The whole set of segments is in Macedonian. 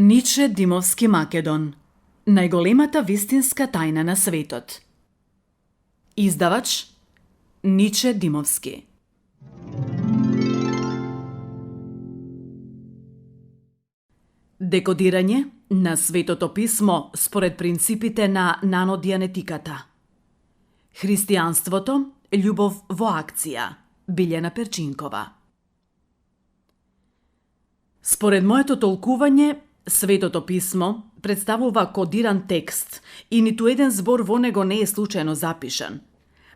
Ниче Димовски Македон. Најголемата вистинска тајна на светот. Издавач Ниче Димовски. Декодирање на Светото писмо според принципите на нанодианетиката. Христијанството, љубов во акција. Билјана Перчинкова. Според моето толкување, Светото писмо представува кодиран текст и ниту еден збор во него не е случајно запишан.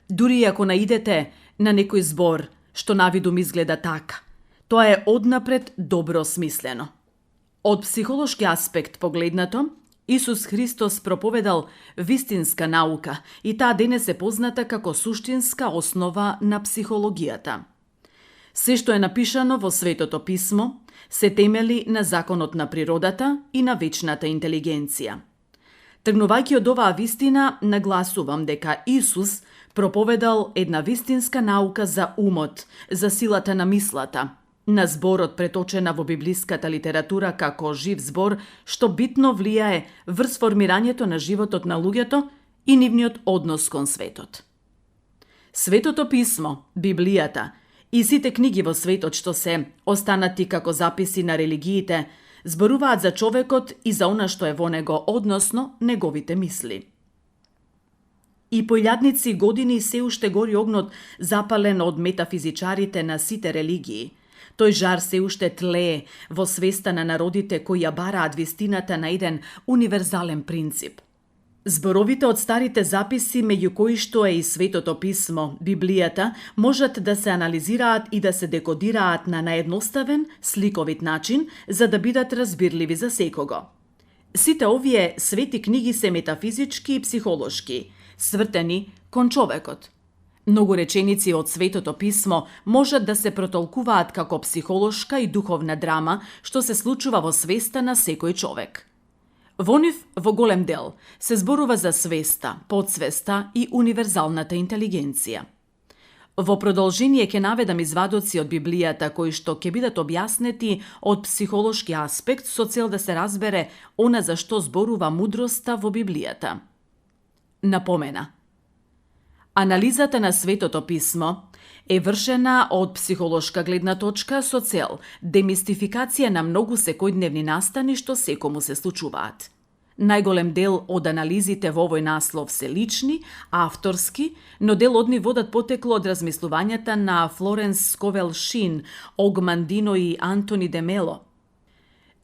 Дури ако наидете на некој збор што навидум изгледа така, тоа е однапред добро смислено. Од психолошки аспект погледнато, Исус Христос проповедал вистинска наука и таа денес е позната како суштинска основа на психологијата. Се што е напишано во Светото писмо се темели на законот на природата и на вечната интелигенција. Тргнувајќи од оваа вистина, нагласувам дека Исус проповедал една вистинска наука за умот, за силата на мислата, на зборот преточена во библиската литература како жив збор што битно влијае врз формирањето на животот на луѓето и нивниот однос кон светот. Светото писмо, Библијата и сите книги во светот што се останати како записи на религиите, зборуваат за човекот и за она што е во него, односно неговите мисли. И по илјадници години се уште гори огнот запален од метафизичарите на сите религии. Тој жар се уште тлее во свеста на народите кои ја бараат вистината на еден универзален принцип. Зборовите од старите записи, меѓу кои што е и Светото писмо, Библијата, можат да се анализираат и да се декодираат на наедноставен, сликовит начин, за да бидат разбирливи за секого. Сите овие свети книги се метафизички и психолошки, свртени кон човекот. Многу реченици од Светото писмо можат да се протолкуваат како психолошка и духовна драма што се случува во свеста на секој човек. Во нив, во голем дел, се зборува за свеста, подсвеста и универзалната интелигенција. Во продолжение ќе наведам извадоци од Библијата кои што ќе бидат објаснети од психолошки аспект со цел да се разбере она за што зборува мудроста во Библијата. Напомена. Анализата на Светото писмо е вршена од психолошка гледна точка со цел демистификација на многу секојдневни настани што секому се случуваат. Најголем дел од анализите во овој наслов се лични, авторски, но дел од нив водат потекло од размислувањата на Флоренс Сковел Шин, Огмандино и Антони де Мело.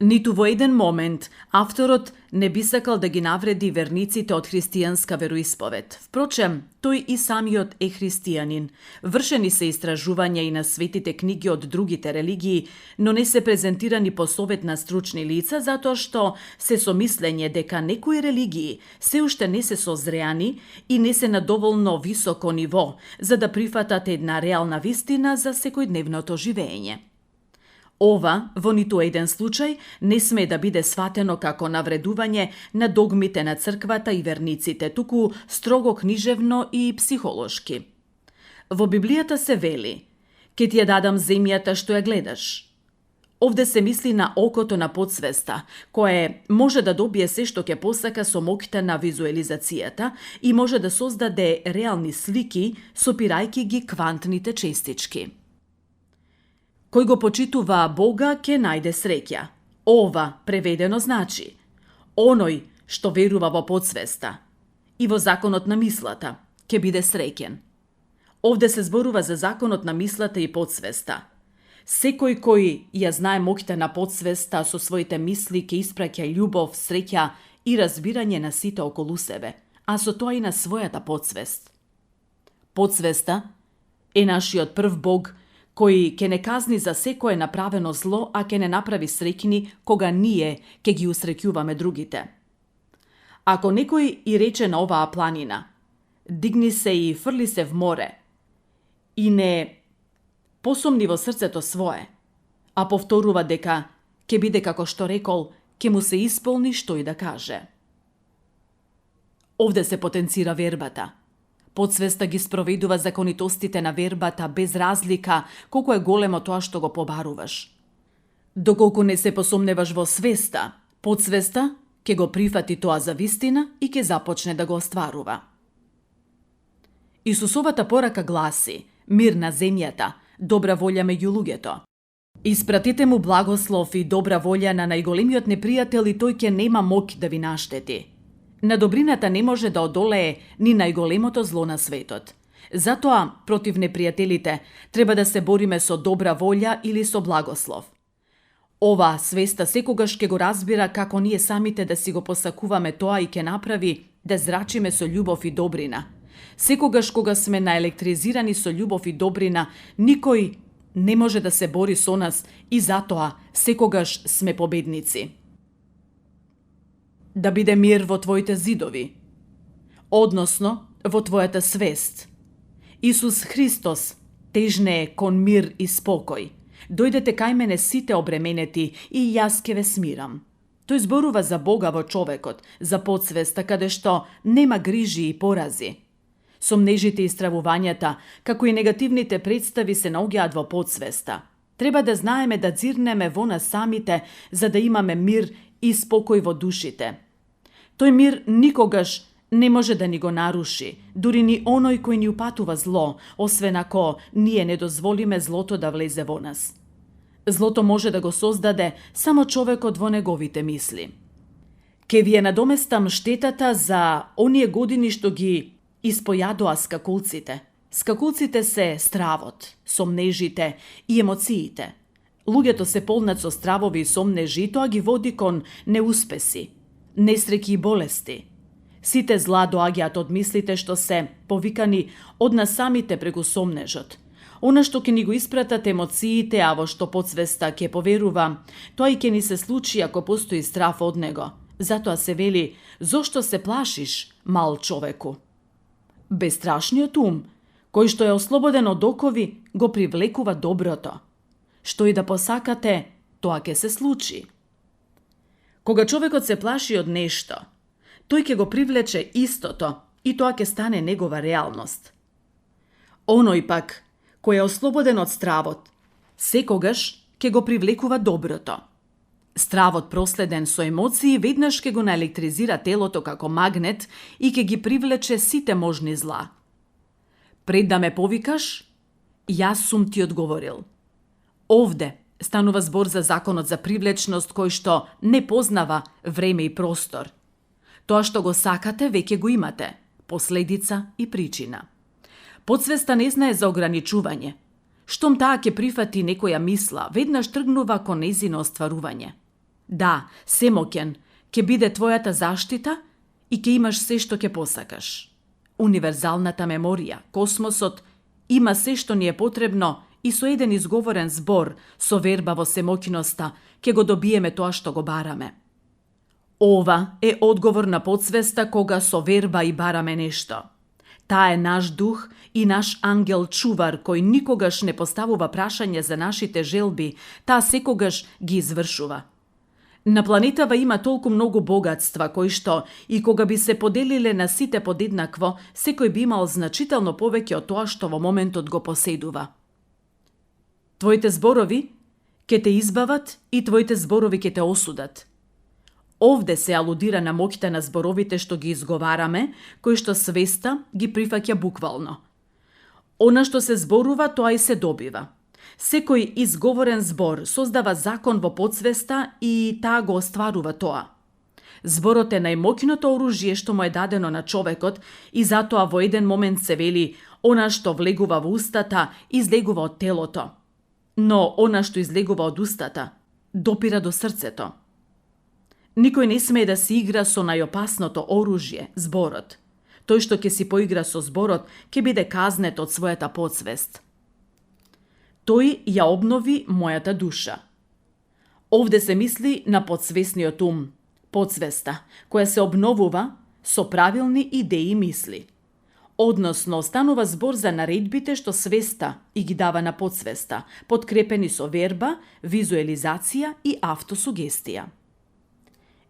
Ниту во еден момент авторот не би сакал да ги навреди верниците од христијанска вероисповед. Впрочем, тој и самиот е христијанин. Вршени се истражувања и на светите книги од другите религии, но не се презентирани по совет на стручни лица, затоа што се со мислење дека некои религии се уште не се созреани и не се на доволно високо ниво, за да прифатат една реална вистина за секојдневното живење. Ова, во ниту еден случај, не сме да биде сватено како навредување на догмите на црквата и верниците, туку строго книжевно и психолошки. Во Библијата се вели: "Ке ти ја дадам земјата што ја гледаш." Овде се мисли на окото на подсвеста, кое може да добие се што ќе посака со моќта на визуализацијата и може да создаде реални слики, сопирајќи ги квантните честички. Кој го почитува Бога, ќе најде среќа. Ова преведено значи оној што верува во подсвеста и во законот на мислата ќе биде среќен. Овде се зборува за законот на мислата и подсвеста. Секој кој ја знае моќта на подсвеста со своите мисли ќе испраќа љубов, среќа и разбирање на сите околу себе, а со тоа и на својата подсвест. Подсвеста е нашиот прв Бог кој ќе не казни за секое направено зло, а ќе не направи среќни кога ние ќе ги усреќуваме другите. Ако некој и рече на оваа планина: "Дигни се и фрли се в море", и не посомни во срцето свое, а повторува дека ќе биде како што рекол, ќе му се исполни што и да каже. Овде се потенцира вербата. Подсвеста ги спроведува законитостите на вербата без разлика колку е големо тоа што го побаруваш. Доколку не се посомневаш во свеста, Подсвеста ќе го прифати тоа за вистина и ќе започне да го остварува. Исусовата порака гласи: мир на земјата, добра волја меѓу луѓето. Испратите му благослов и добра волја на најголемиот непријател и тој ќе нема моќ да ви наштети. На добрината не може да одолее ни најголемото зло на светот. Затоа, против непријателите, треба да се бориме со добра волја или со благослов. Ова свеста секогаш ќе го разбира како ние самите да си го посакуваме тоа и ќе направи да зрачиме со љубов и добрина. Секогаш кога сме наелектризирани со љубов и добрина, никој не може да се бори со нас и затоа секогаш сме победници. Да биде мир во твоите зидови, односно во твојата свест. Исус Христос тежнее кон мир и спокој. Дојдете кај мене сите обременети и јас ќе ве смирам. Тој зборува за Бога во човекот, за подсвеста каде што нема грижи и порази. Сомнежите и стравувањата, како и негативните представи се наоѓаат во подсвеста. Треба да знаеме да дзирнеме во нас самите за да имаме мир и спокој во душите. Тој мир никогаш не може да ни го наруши, дури ни оној кој ни упатува зло, освен ако ние не дозволиме злото да влезе во нас. Злото може да го создаде само човекот во неговите мисли. Ке ви надоместам штетата за оние години што ги испојадоа скакулците. Скакулците се стравот, сомнежите и емоциите. Луѓето се полнат со стравови и сомнежи, тоа ги води кон неуспеси, несреќи и болести. Сите зла доаѓаат од мислите што се повикани од нас самите преку сомнежот. Она што ќе ни го испратат емоциите, а во што подсвеста ќе поверува, тоа и ќе ни се случи ако постои страв од него. Затоа се вели: зошто се плашиш, мал човеку? Бестрашниот ум, кој што е ослободен од окови, го привлекува доброто. Што и да посакате, тоа ќе се случи. Кога човекот се плаши од нешто, тој ќе го привлече истото и тоа ќе стане негова реалност. Оној пак, кој е ослободен од стравот, секогаш ќе го привлекува доброто. Стравот проследен со емоции веднаш ќе го наелектризира телото како магнет и ќе ги привлече сите можни зла. Пред да ме повикаш, јас сум ти одговорил. Овде станува збор за законот за привлечност кој што не познава време и простор. Тоа што го сакате, веќе го имате. Последица и причина. Подсвеста не знае за ограничување. Штом таа ќе прифати некоја мисла, веднаш тргнува кон нејзино остварување. Да, семоќен ќе биде твојата заштита и ќе имаш се што ќе посакаш. Универзалната меморија, космосот, има се што ни е потребно и со еден изговорен збор, со верба во семоќноста, ќе го добиеме тоа што го бараме. Ова е одговор на подсвеста кога со верба и бараме нешто. Таа е наш дух и наш ангел чувар кој никогаш не поставува прашање за нашите желби, таа секогаш ги извршува. На планетава има толку многу богатства кои што и кога би се поделиле на сите подеднакво, секој би имал значително повеќе од тоа што во моментот го поседува. Твоите зборови ќе те избават и твоите зборови ќе те осудат. Овде се алудира на моќта на зборовите што ги изговараме, кои што свеста ги прифаќа буквално. Она што се зборува, тоа и се добива. Секој изговорен збор создава закон во подсвеста и таа го остварува тоа. Зборот е најмоќното оружје што му е дадено на човекот и затоа во еден момент се вели: она што влегува во устата, излегува од телото. Но она што излегува од устата, допира до срцето. Никој не смее да си игра со најопасното оружје, зборот. Тој што ќе си поигра со зборот, ќе биде казнет од својата подсвест. Тој ја обнови мојата душа. Овде се мисли на подсвесниот ум, подсвеста, која се обновува со правилни идеи и мисли. Односно, станува збор за наредбите што свеста и ги дава на подсвеста, подкрепени со верба, визуелизација и автосугестија.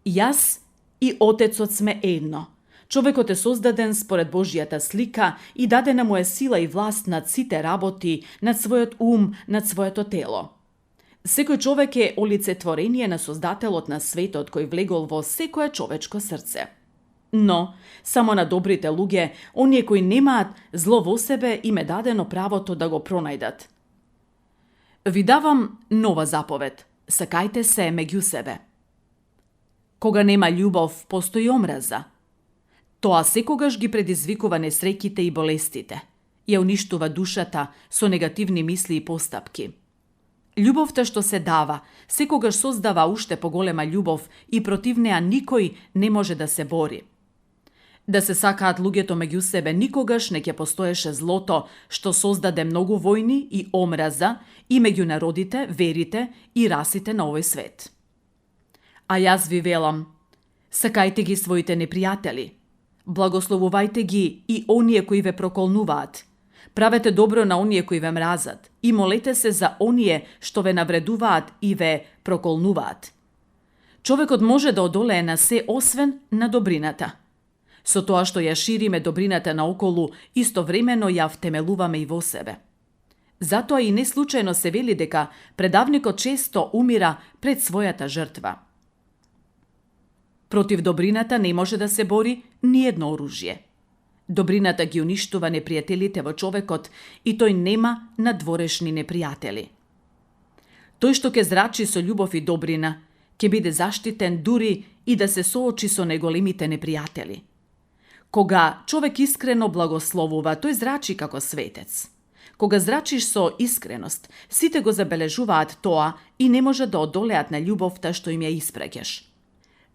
Јас и Отецот сме едно. Човекот е создаден според Божјата слика и дадена му е сила и власт над сите работи, над својот ум, над своето тело. Секој човек е олицетворение на Создателот на светот кој влегол во секое човечко срце. Но, само на добрите луѓе, оние кои немаат зло во себе, им е дадено правото да го пронајдат. Ви давам нова заповед. Сакајте се меѓу себе. Кога нема љубов, постои омраза. Тоа секогаш ги предизвикува несреќите и болестите. Ја уништува душата со негативни мисли и постапки. Љубовта што се дава, секогаш создава уште поголема љубов и против неа никој не може да се бори. Да се сакаат луѓето меѓу себе, никогаш не ќе постоеше злото што создаде многу војни и омраза и меѓу народите, верите и расите на овој свет. А јас ви велам, сакајте ги своите непријатели, благословувајте ги и оние кои ве проколнуваат, правете добро на оние кои ве мразат и молете се за оние што ве навредуваат и ве проколнуваат. Човекот може да одолее на се освен на добрината. Со тоа што ја шириме добрината наоколу, истовремено ја втемелуваме и во себе. Затоа и не случајно се вели дека предавникот често умира пред својата жртва. Против добрината не може да се бори ни едно оружје. Добрината ги уништува непријателите во човекот и тој нема надворешни непријатели. Тој што ќе зрачи со љубов и добрина, ќе биде заштитен дури и да се соочи со неголемите непријатели. Кога човек искрено благословува, тој зрачи како светец. Кога зрачиш со искреност, сите го забележуваат тоа и не може да одолеат на љубовта што им ја испраќаш.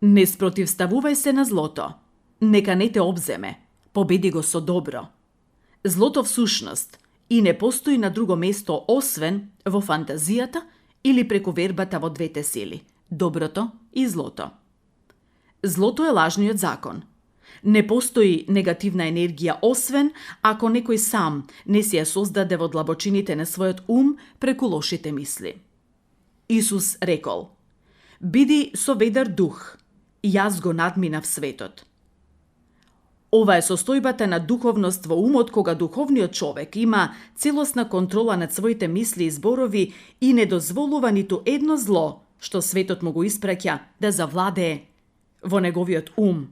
Не спротивставувај се на злото. Нека не те обземе. Победи го со добро. Злото всушност и не постои на друго место освен во фантазијата или преку вербата во двете сили – доброто и злото. Злото е лажниот закон. Не постои негативна енергија освен ако некој сам не си ја создаде во длабочините на својот ум преку лошите мисли. Исус рекол: "Биди со ведар дух, јас го надминав светот." Ова е состојбата на духовност во умот кога духовниот човек има целосна контрола над своите мисли и зборови и не дозволува ниту едно зло што светот му го испраќа да завладее во неговиот ум.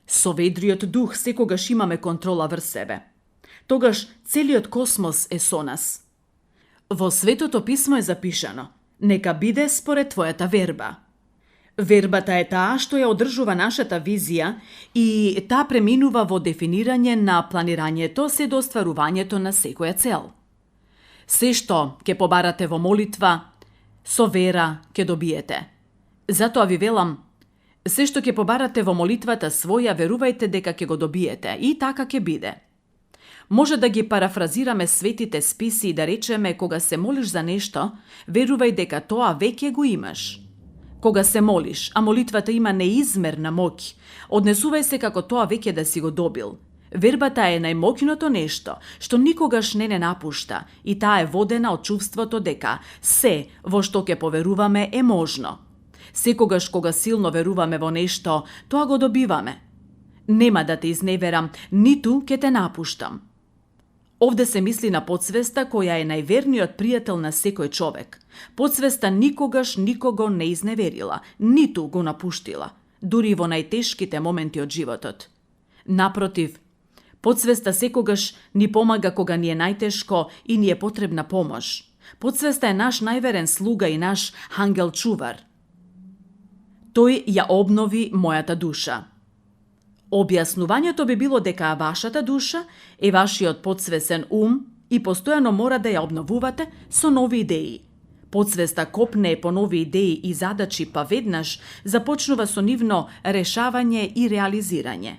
Со ведриот дух секогаш имаме контрола врз себе. Тогаш целиот космос е со нас. Во Светото писмо е запишано: "Нека биде според твојата верба." Вербата е таа што ја одржува нашата визија и таа преминува во дефинирање на планирањето се до остварувањето на секоја цел. Се што ќе побарате во молитва, со вера ќе добиете. Затоа ви велам, се што ќе побарате во молитвата своја, верувајте дека ќе го добиете и така ќе биде. Може да ги парафразираме светите списи и да речеме: кога се молиш за нешто, верувај дека тоа веќе го имаш. Кога се молиш, а молитвата има неизмерна моќ, однесувај се како тоа веќе да си го добил. Вербата е најмоќното нешто, што никогаш не напушта и таа е водена од чувството дека се во што ќе поверуваме е можно. Секогаш кога силно веруваме во нешто, тоа го добиваме. Нема да те изневерам, ниту ќе те напуштам. Овде се мисли на подсвеста која е најверниот пријател на секој човек. Подсвеста никогаш никого не изневерила, ниту го напуштила, дури во најтешките моменти од животот. Напротив, подсвеста секогаш ни помага кога ни е најтешко и ни е потребна помош. Подсвеста е наш најверен слуга и наш ангел-чувар. Тој ја обнови мојата душа. Објаснувањето би било дека вашата душа е вашиот подсвесен ум и постојано мора да ја обновувате со нови идеи. Подсвеста копне по нови идеи и задачи, па веднаш започнува со нивно решавање и реализирање.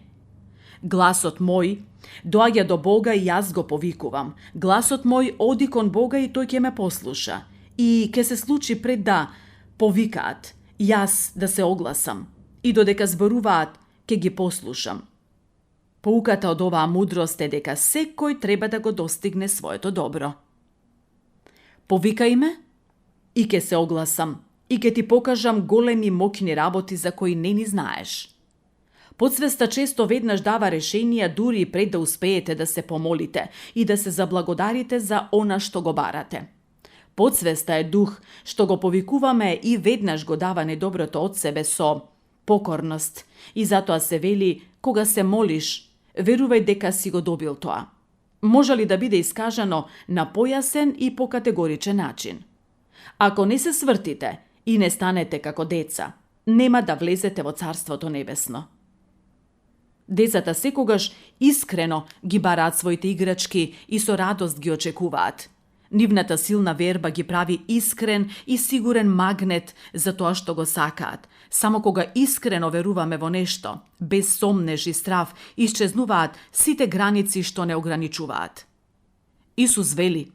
Гласот мој доаѓа до Бога и јас го повикувам. Гласот мој оди кон Бога и тој ќе ме послуша. И ќе се случи пред да повикаат, јас да се огласам. И додека зборуваат, ќе ги послушам. Поуката од оваа мудрост е дека секој треба да го достигне своето добро. Повикај ме и ќе се огласам и ќе ти покажам големи моќни работи за кои не ни знаеш. Подсвеста често веднаш дава решенија дури и пред да успеете да се помолите и да се заблагодарите за она што го барате. Подсвеста е дух што го повикуваме и веднаш го дава недоброто од себе со покорност. И затоа се вели, кога се молиш, верувај дека си го добил тоа. Може ли да биде искажано на појасен и по категоричен начин? Ако не се свртите и не станете како деца, нема да влезете во Царството Небесно. Децата секогаш искрено ги бараат своите играчки и со радост ги очекуваат. Нивната силна верба ги прави искрен и сигурен магнет за тоа што го сакаат. Само кога искрено веруваме во нешто, без сомнеж и страв, исчезнуваат сите граници што не ограничуваат. Исус вели: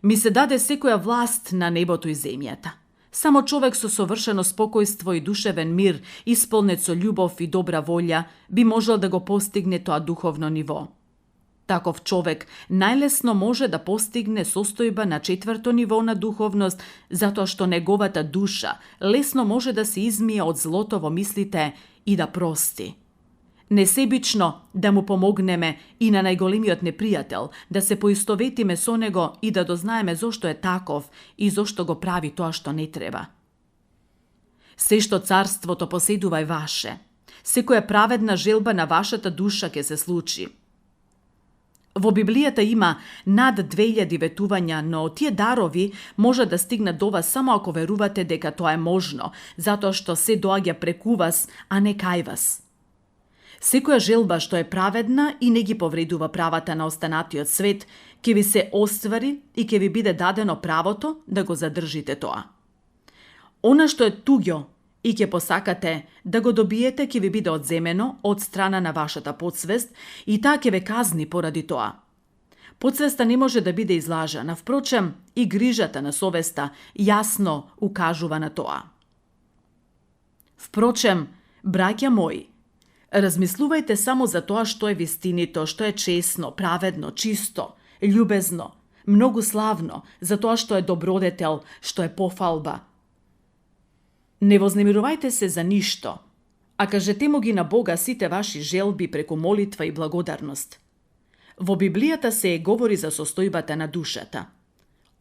ми се даде секоја власт на небото и земјата. Само човек со совршено спокојство и душевен мир, исполнет со љубов и добра волја, би можел да го постигне тоа духовно ниво. Таков човек најлесно може да постигне состојба на 4-то ниво на духовност, затоа што неговата душа лесно може да се измие од злото во мислите и да прости. Несебично да му помогнеме и на најголемиот непријател, да се поистоветиме со него и да дознаеме зошто е таков и зошто го прави тоа што не треба. Се што царството поседува е ваше. Секоја праведна желба на вашата душа ќе се случи. Во Библијата има над 2000 ветувања, но тие дарови може да стигнат до вас само ако верувате дека тоа е можно, затоа што се доаѓа преку вас, а не кај вас. Секоја желба што е праведна и не ги повредува правата на останатиот свет, ќе ви се оствари и ќе ви биде дадено правото да го задржите тоа. Она што е туѓо и ќе посакате да го добиете, ќе ви биде одземено од страна на вашата подсвест и таа ќе ве казни поради тоа. Подсвеста не може да биде излажана, впрочем и грижата на совеста јасно укажува на тоа. Впрочем, браќа мои, размислувајте само за тоа што е вистинито, што е честно, праведно, чисто, љубезно, многу славно, за тоа што е добродетел, што е пофалба. Не вознемирувајте се за ништо, а кажете му ги на Бога сите ваши желби преку молитва и благодарност. Во Библијата се говори за состојбата на душата.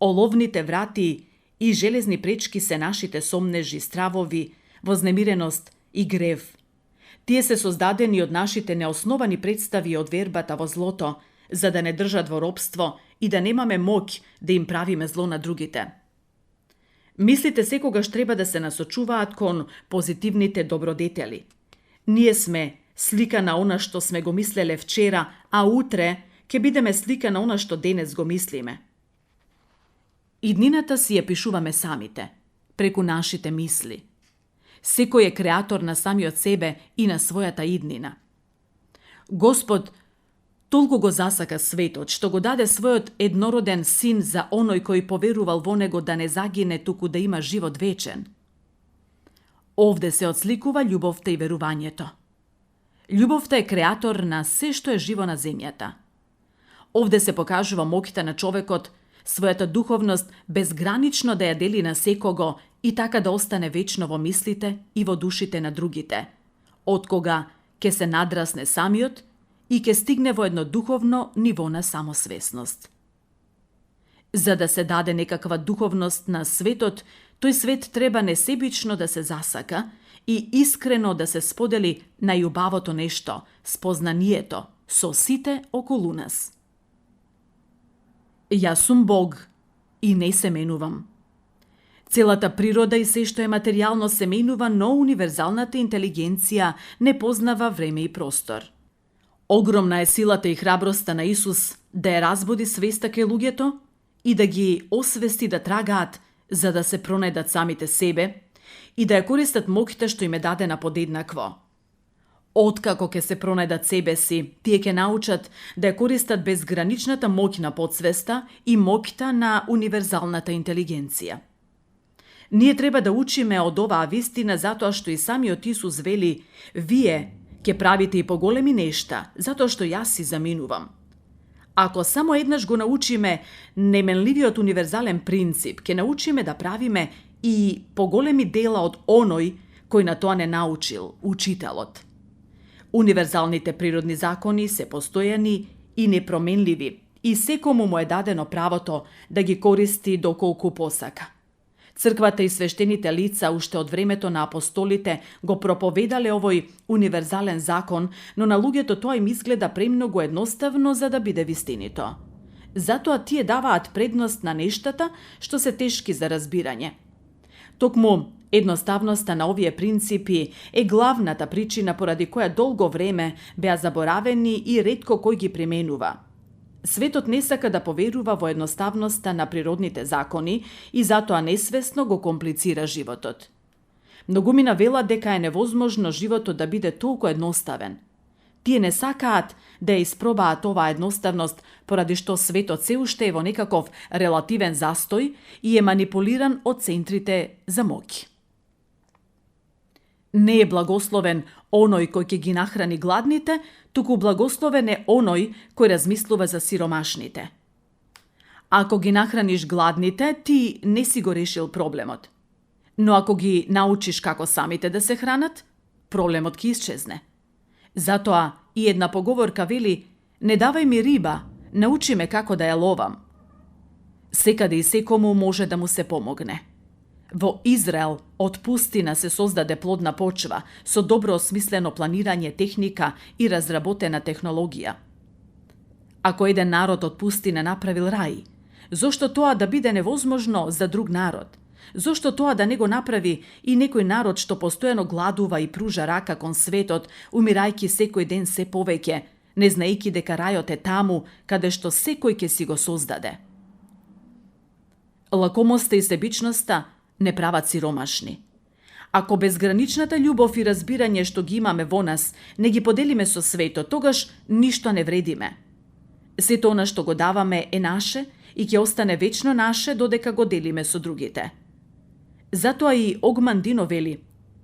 Оловните врати и железни пречки се нашите сомнежи, стравови, вознемиреност и грев. Тие се создадени од нашите неосновани представи од вербата во злото, за да не држат во робство и да немаме моќ да им правиме зло на другите. Мислите секогаш треба да се насочуваат кон позитивните добродетели. Ние сме слика на она што сме го мислеле вчера, а утре ќе бидеме слика на она што денес го мислиме. Иднината си ја пишуваме самите, преку нашите мисли. Секој е креатор на самиот себе и на својата иднина. Господ толку го засака светот, што го даде својот еднороден син за оној кој поверувал во него да не загине, туку да има живот вечен. Овде се отсликува љубовта и верувањето. Љубовта е креатор на се што е живо на земјата. Овде се покажува моќта на човекот, својата духовност безгранично да ја дели на секого и така да остане вечно во мислите и во душите на другите, од кога ќе се надрасне самиот и ќе стигне во едно духовно ниво на самосвесност. За да се даде некаква духовност на светот, тој свет треба несебично да се засака и искрено да се сподели најубавото нешто, спознанието, со сите околу нас. Јас сум Бог и не се менувам. Целата природа и се што е материјално се менува, но универзалната интелигенција не познава време и простор. Огромна е силата и храброста на Исус да ја разбуди свеста кај луѓето и да ги освести да трагаат за да се пронајдат самите себе и да ја користат моќта што им е дадена подеднакво. Откако ќе се пронајдат себе си, тие ќе научат да ја користат безграничната моќ на подсвеста и моќта на универзалната интелигенција. Ние треба да учиме од оваа вистина затоа што и самиот Исус вели: вие ќе правите и поголеми нешта, затоа што јас си заминувам. Ако само еднаш го научиме неменливиот универзален принцип, ќе научиме да правиме и поголеми дела од оној кој на тоа не научил, учителот. Универзалните природни закони се постојани и непроменливи и секому му е дадено правото да ги користи доколку посака. Црквата и свештените лица уште од времето на апостолите го проповедале овој универзален закон, но на луѓето тоа им изгледа премногу едноставно за да биде вистинито. Затоа тие даваат предност на нештата што се тешки за разбирање. Токму едноставноста на овие принципи е главната причина поради која долго време беа заборавени и ретко кој ги применува. Светот не сака да поверува во едноставноста на природните закони и затоа несвесно го комплицира животот. Многумина велат дека е невозможно животот да биде толку едноставен. Тие не сакаат да ја испробаат оваа едноставност, поради што светот се уште е во некаков релативен застој и е манипулиран од центрите за моќ. Не е благословен оној кој ќе ги нахрани гладните, туку благословен е оној кој размислува за сиромашните. Ако ги нахраниш гладните, ти не си го решил проблемот. Но ако ги научиш како самите да се хранат, проблемот ќе исчезне. Затоа и една поговорка вели: не давај ми риба, научи ме како да ја ловам. Секаде и секому може да му се помогне. Во Израел од пустина се создаде плодна почва со добро осмислено планирање, техника и разработена технологија. Ако еден народ од пустина направил рај, зошто тоа да биде невозможно за друг народ? Зошто тоа да не го направи и некој народ што постојано гладува и пружа рака кон светот, умирајќи секој ден се повеќе, не знаејќи дека рајот е таму каде што секој ќе си го создаде? Лакомоста и себичноста не прават сиромашни. Ако безграничната љубов и разбирање што ги имаме во нас не ги поделиме со светот, тогаш ништо не вредиме. Сето она што го даваме е наше и ќе остане вечно наше додека го делиме со другите. Затоа и Огман Дино вели: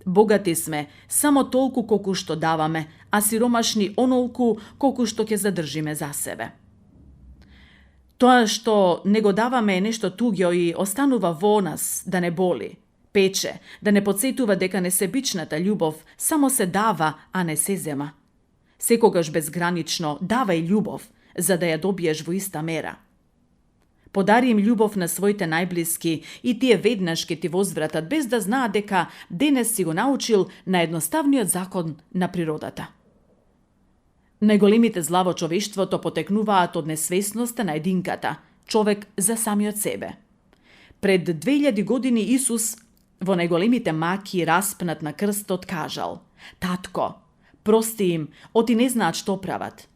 богати сме само толку колку што даваме, а сиромашни онолку колку што ќе задржиме за себе. Тоа што не го даваме е нешто туѓо и останува во нас да не боли, пече, да не потсетува дека несебичната љубов само се дава, а не се зема. Секогаш безгранично давај љубов, за да ја добиеш во иста мера. Подари им љубов на своите најблиски и тие веднаш ќе ти возвратат без да знаат дека денес си го научил на едноставниот закон на природата. Најголемите зла во човештвото потекнуваат од несвесноста на единката, човек за самиот себе. Пред 2000 години Исус во најголемите маки распнат на крстот кажал: татко, прости им, оти не знаат што прават.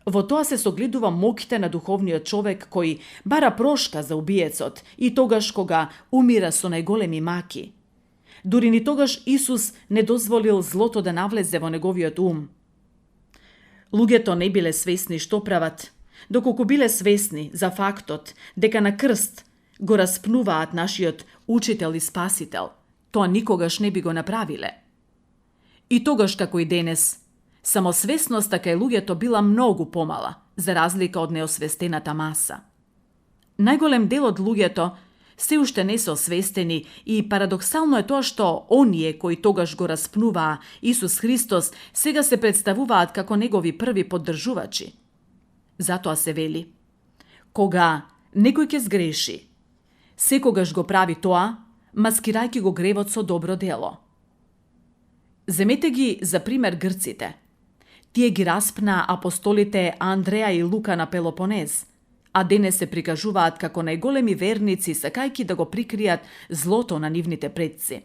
Во тоа се согледува моќта на духовниот човек кој бара прошка за убиецот и тогаш кога умира со најголеми маки. Дури ни тогаш Исус не дозволил злото да навлезе во неговиот ум. Луѓето не биле свесни што прават, доколку биле свесни за фактот дека на крст го распнуваат нашиот учител и спасител. Тоа никогаш не би го направиле. И тогаш како и денес, самосвесноста кај луѓето била многу помала, за разлика од неосвестената маса. Најголем дел од луѓето се уште не се освестени и парадоксално е тоа што оние кои тогаш го распнуваа Исус Христос сега се представуваат како негови први поддржувачи. Затоа се вели: кога некој ќе сгреши, секогаш го прави тоа, маскирајќи го гревот со добро дело. Земете ги за пример грците. Тие ги распна апостолите Андреа и Лука на Пелопонез, а денес се прикажуваат како најголеми верници, сакајќи да го прикријат злото на нивните предци.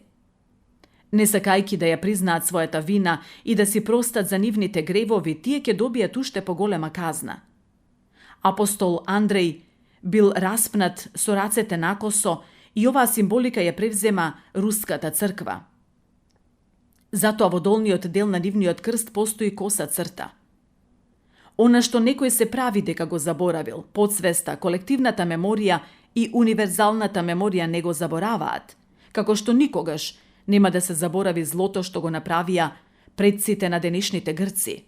Не сакајќи да ја признаат својата вина и да си простат за нивните гревови, тие ќе добијат уште поголема казна. Апостол Андреј бил распнат со рацете накосо и оваа символика ја превзема руската црква. Затоа во долниот дел на нивниот крст постои коса црта. Она што некој се прави дека го заборавил, подсвеста, колективната меморија и универзалната меморија не го забораваат, како што никогаш нема да се заборави злото што го направија предците на денешните грци.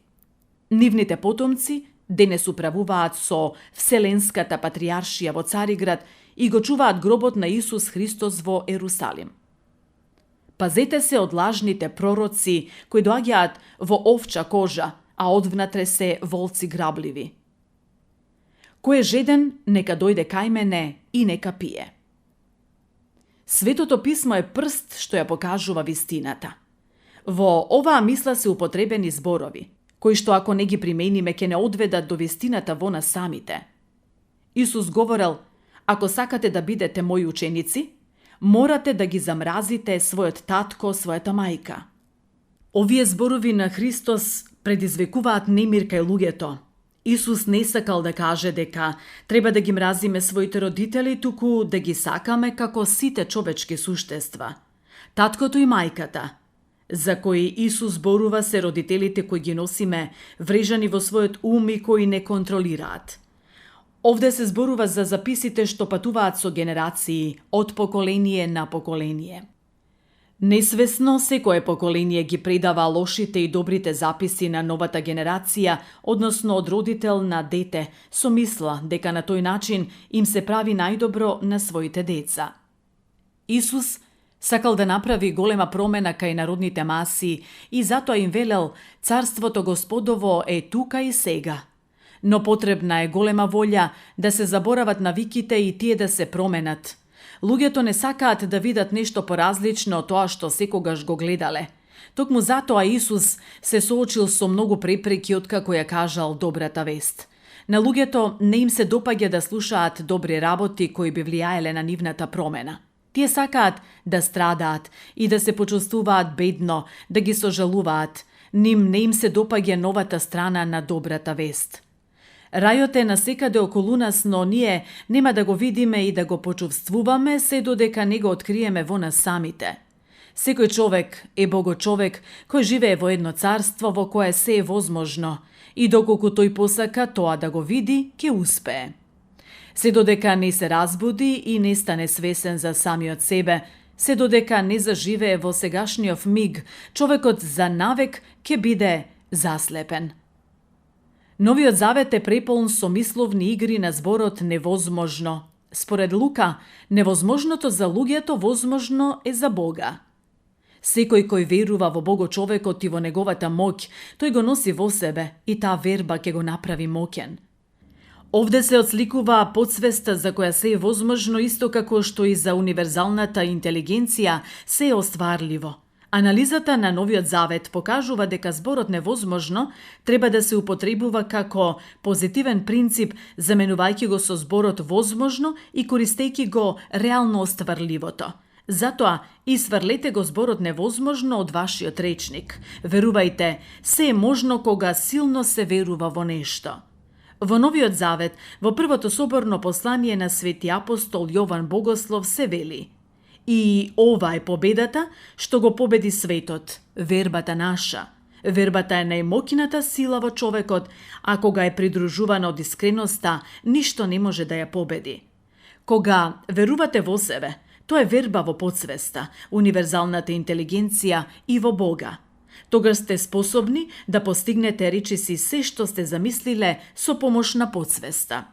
Нивните потомци денес управуваат со Вселенската патријаршија во Цариград и го чуваат гробот на Исус Христос во Ерусалим. Пазете се од лажните пророци кои доаѓаат во овча кожа, а одвнатре се волци грабливи. Кој е жеден, нека дојде кај мене и нека пие. Светото писмо е прст што ја покажува вистината. Во оваа мисла се употребени зборови, кои што ако не ги примениме ќе не одведат до вистината во нас самите. Исус говорел: ако сакате да бидете мои ученици, морате да ги замразите својот татко, својата мајка. Овие зборови на Христос предизвикуваат немир кај луѓето. Исус не сакал да каже дека треба да ги мразиме своите родители, туку да ги сакаме како сите човечки суштества. Таткото и мајката, за кои Исус зборува, се родителите кои ги носиме врежани во својот ум и кои не контролираат. Овде се зборува за записите што патуваат со генерации од поколение на поколение. Несвесно секое поколение ги предава лошите и добрите записи на новата генерација, односно од родител на дете, со мисла дека на тој начин им се прави најдобро на своите деца. Исус сакал да направи голема промена кај народните маси и затоа им велел: Царството Господово е тука и сега. Но потребна е голема волја да се заборават навиките и тие да се променат. Луѓето не сакаат да видат нешто поразлично од тоа што секогаш го гледале. Токму затоа Исус се соочил со многу препреки откако ја кажал добрата вест. На луѓето не им се допаѓа да слушаат добри работи кои би влијаеле на нивната промена. Тие сакаат да страдаат и да се почувствуваат бедно, да ги сожалуваат. Не им се допаѓа новата страна на добрата вест. Рајот е насекаде околу нас, но ние нема да го видиме и да го почувствуваме се додека не го откриеме во нас самите. Секој човек е богочовек кој живее во едно царство во кое се е возможно и доколку тој посака тоа да го види, ќе успее. Се додека не се разбуди и не стане свесен за самиот себе, се додека не заживее во сегашниот миг, човекот за навек ќе биде заслепен. Новиот завет е преполн со мисловни игри на зборот невозможно. Според Лука, невозможното за луѓето возможно е за Бога. Секој кој верува во Богочовекот и во неговата моќ, тој го носи во себе и таа верба ќе го направи моќен. Овде се отсликува подсвеста за која се е возможно, исто како што и за универзалната интелигенција се е остварливо. Анализата на Новиот Завет покажува дека зборот невозможно треба да се употребува како позитивен принцип, заменувајќи го со зборот возможно и користејќи го реално остварливото. Затоа исфрлете го зборот невозможно од вашиот речник. Верувајте, се е можно кога силно се верува во нешто. Во Новиот Завет, во првото соборно послание на свети апостол Јован Богослов се вели: и ова е победата што го победи светот, вербата наша. Вербата е најмоќната сила во човекот, а кога е придружувана од искреноста, ништо не може да ја победи. Кога верувате во себе, тоа е верба во подсвеста, универзалната интелигенција и во Бога. Тогаш сте способни да постигнете речиси се што сте замислиле со помош на подсвеста.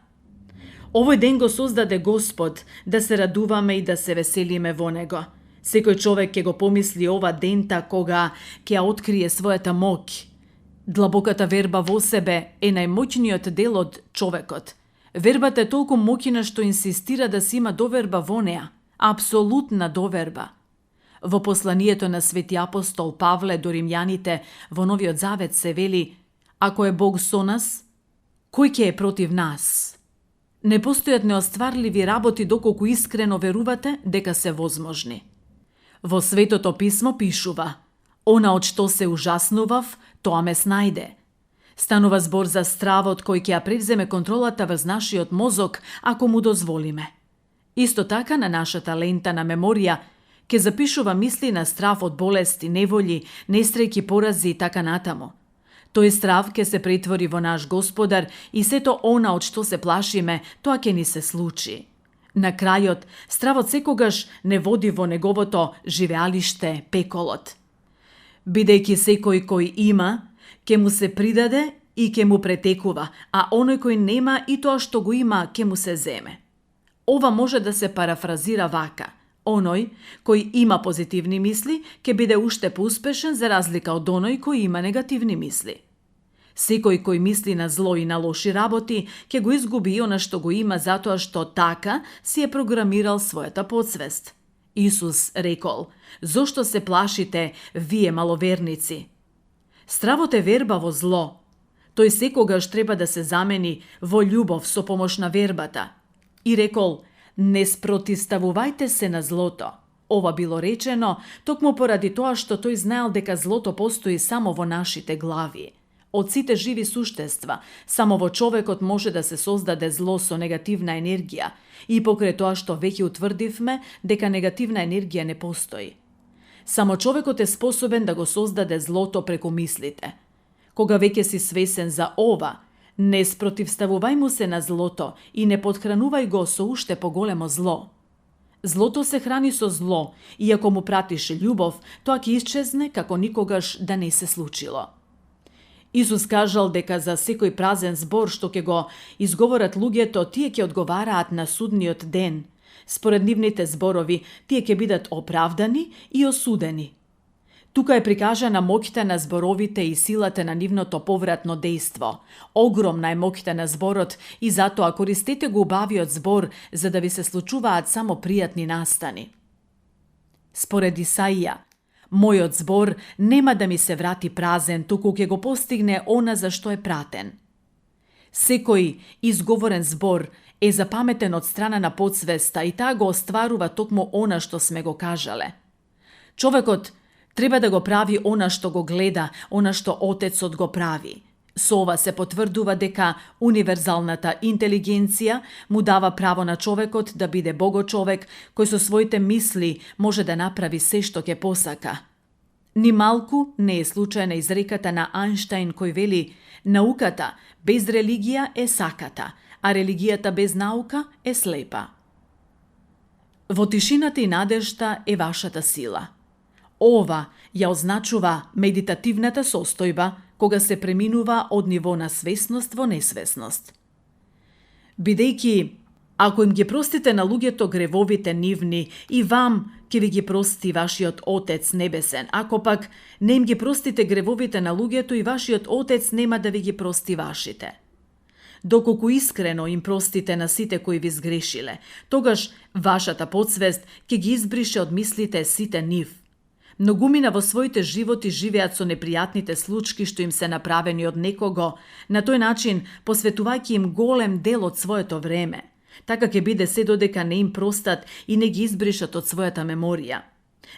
Овој ден го создаде Господ, да се радуваме и да се веселиме во него. Секој човек ќе го помисли ова дента кога ќе ја открие својата моќ. Длабоката верба во себе е најмоќниот дел од човекот. Вербата е толку моќна што инсистира да се има доверба во неа, апсолутна доверба. Во посланието на свети апостол Павле до римјаните во Новиот Завет се вели: ако е Бог со нас, кој ќе е против нас? Не постојат неостварливи работи доколку искрено верувате дека се возможни. Во Светото писмо пишува: она од што се ужаснував, тоа ме снајде. Станува збор за стравот кој ќе ја превземе контролата врз нашиот мозок ако му дозволиме. Исто така на нашата лента на меморија ќе запишува мисли на страв од болести, неволји, несреќи, порази и така натаму. Тој страв ќе се претвори во наш Господар и сето она од што се плашиме, тоа ќе ни се случи. На крајот, стравот секогаш не води во неговото живеалиште пеколот. Бидејќи секој кој има, ќе му се придаде и ќе му претекува, а оној кој нема и тоа што го има ќе му се земе. Ова може да се парафразира вака: оној кој има позитивни мисли ќе биде уште поуспешен за разлика од оној кој има негативни мисли. Секој кој мисли на зло и на лоши работи, ќе го изгуби и она што го има затоа што така си е програмирал својата подсвест. Исус рекол: "Зошто се плашите, вие маловерници?" Стравот е верба во зло. Тој секогаш треба да се замени во љубов со помош на вербата. И рекол: "Не спротивставувајте се на злото." Ова било речено токму поради тоа што тој знаел дека злото постои само во нашите глави. Од сите живи суштества, само во човекот може да се создаде зло со негативна енергија, и покрај тоа што веќе утврдивме дека негативна енергија не постои. Само човекот е способен да го создаде злото преку мислите. Кога веќе си свесен за ова, не спротивставувај му се на злото и не подхранувај го со уште поголемо зло. Злото се храни со зло, и ако му пратиш љубов, тоа ќе исчезне како никогаш да не се случило. Исус кажал дека за секој празен збор што ќе го изговорат луѓето, тие ќе одговараат на судниот ден. Според нивните зборови, тие ќе бидат оправдани и осудени. Тука е прикажана моќта на зборовите и силата на нивното повратно дејство. Огромна е моќта на зборот и затоа користете го убавиот збор за да ви се случуваат само пријатни настани. Според Исаија, "Мојот збор нема да ми се врати празен, туку ќе го постигне она за што е пратен." Секој изговорен збор е запаметен од страна на подсвеста и таа го остварува токму она што сме го кажале. Човекот треба да го прави она што го гледа, она што Отецот го прави. Со ова се потврдува дека универзалната интелигенција му дава право на човекот да биде богочовек кој со своите мисли може да направи се што ќе посака. Ни малку не е случајна изреката на Ајнштајн кој вели: "Науката без религија е саката, а религијата без наука е слепа." Во тишината и надежта е вашата сила. Ова ја означува медитативната состојба, кога се преминува од ниво на свесност во несвесност. Бидејќи, ако им ги простите на луѓето гревовите нивни, и вам ќе ви ги прости вашиот Отец небесен. Ако пак не им ги простите гревовите на луѓето, и вашиот Отец нема да ви ги прости вашите. Доколку искрено им простите на сите кои ви сгрешиле, тогаш вашата подсвест ќе ги избрише од мислите сите нив. Многумина во своите животи живеат со непријатните случки што им се направени од некого, на тој начин посветувајќи им голем дел од своето време. Така ќе биде се додека не им простат и не ги избришат од својата меморија.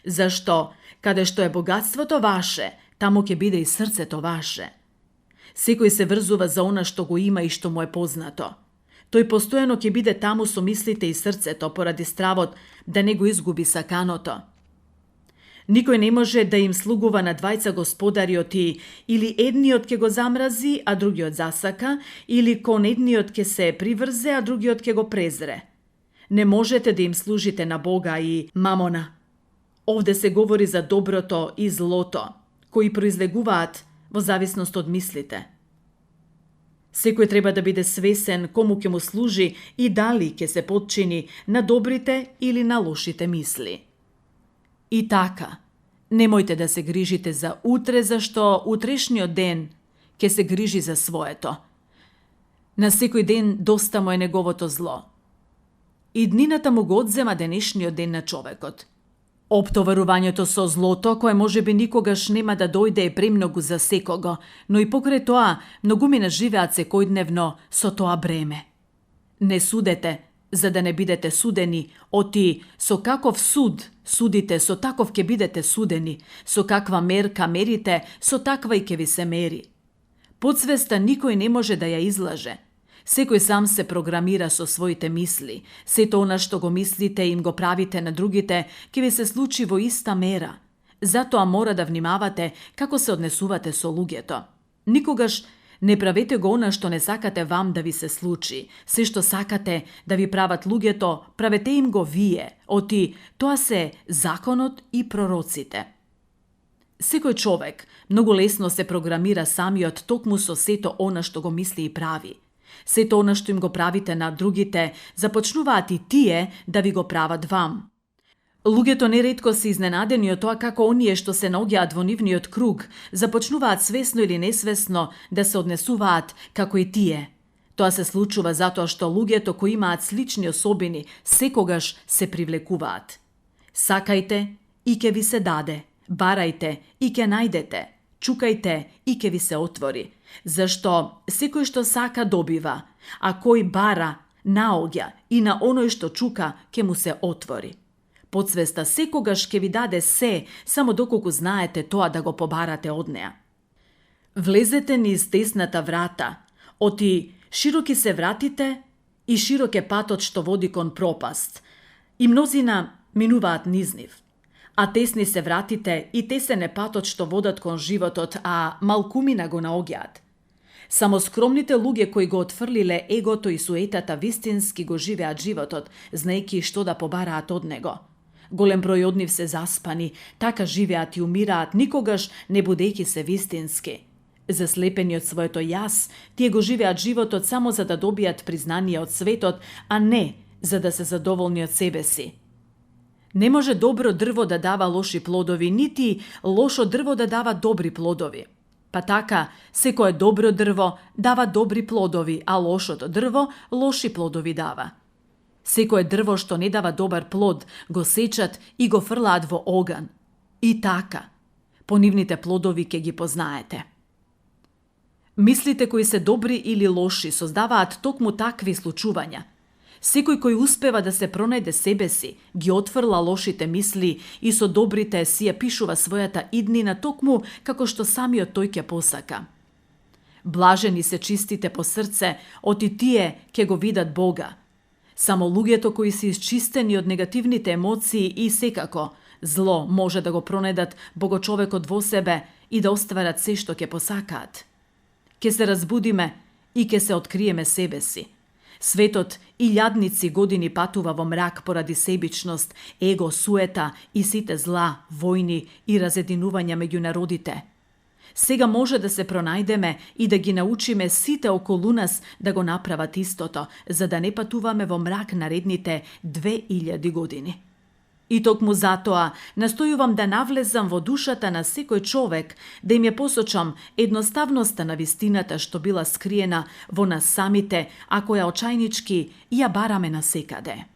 Зашто, каде што е богатството ваше, таму ќе биде и срцето ваше. Секој се врзува за она што го има и што му е познато. Тој постојано ќе биде таму со мислите и срцето поради стравот да не го изгуби саканото. Никој не може да им слугува на двајца господариот и или едниот ќе го замрази, а другиот засака, или кон едниот ќе се приврзе, а другиот ќе го презре. Не можете да им служите на Бога и мамона. Овде се говори за доброто и злото, кои произлегуваат во зависност од мислите. Секој треба да биде свесен кому ќе му служи и дали ќе се подчини на добрите или на лошите мисли. И така, немојте да се грижите за утре, зашто утрешниот ден ќе се грижи за своето. На секој ден доста му е неговото зло. И днината му го одзема денешниот ден на човекот. Оптоварувањето со злото, кое можеби никогаш нема да дојде, е премногу за секого, но и покрај тоа, многумина живеат секојдневно со тоа бреме. Не судете, за да не бидете судени, оти со каков суд судите, со таков ќе бидете судени, со каква мерка мерите, со таква и ќе ви се мери. Подсвеста никој не може да ја излаже. Секој сам се програмира со своите мисли. Сето она што го мислите и им го правите на другите, ќе ви се случи во иста мера. Затоа мора да внимавате како се однесувате со луѓето. Никогаш не правете го она што не сакате вам да ви се случи. Се што сакате да ви прават луѓето, правете им го вие. Оти, тоа се законот и пророците. Секој човек многу лесно се програмира самиот токму со сето она што го мисли и прави. Сето она што им го правите на другите, започнуваат и тие да ви го прават вам. Луѓето неретко се изненадени од тоа како оние што се наоѓаат во нивниот круг започнуваат свесно или несвесно да се однесуваат како и тие. Тоа се случува затоа што луѓето кои имаат слични особини секогаш се привлекуваат. Сакајте и ќе ви се даде, барајте и ќе најдете, чукајте и ќе ви се отвори. Зашто секој што сака добива, а кој бара наоѓа и на оној што чука ќе му се отвори. Подсвеста секогаш ќе ви даде се, само доколку знаете тоа да го побарате од неа. Влезете низ десната врата, оти широки се вратите и широк е патот што води кон пропаст, и мнозина минуваат низ нив. А тесни се вратите и тесен е патот што водат кон животот, а малкумина го наоѓаат. Само скромните луѓе кои го отфрлиле егото и суетата вистински го живеат животот, знаејќи што да побараат од него. Голем број од нив се заспани, така живеат и умираат, никогаш не будејќи се вистински. Заслепени од своето јас, тие го живеат животот само за да добијат признание од светот, а не за да се задоволни од себе си. Не може добро дрво да дава лоши плодови, нити лошо дрво да дава добри плодови. Па така, секое добро дрво дава добри плодови, а лошото дрво лоши плодови дава. Секое дрво што не дава добар плод, го сечат и го фрлаат во оган. И така, по нивните плодови ќе ги познаете. Мислите кои се добри или лоши создаваат токму такви случувања. Секој кој успева да се пронајде себе си, ги отфрла лошите мисли и со добрите си ја пишува својата иднина токму како што самиот тој ќе посака. Блажени се чистите по срце, оти тие ќе го видат Бога. Само луѓето кои се исчистени од негативните емоции и секако зло може да го пронајдат Богочовекот во себе и да остварат се што ќе посакаат. Ке се разбудиме и ке се откриеме себе си. Светот и илјадници години патува во мрак поради себичност, его, суета и сите зла, војни и разединувања меѓу народите. Сега може да се пронајдеме и да ги научиме сите околу нас да го направат истото, за да не патуваме во мрак наредните 2000 години. И токму затоа настојувам да навлезам во душата на секој човек, да им ја посочам едноставноста на вистината што била скриена во нас самите, а која очајнички ја бараме насекаде.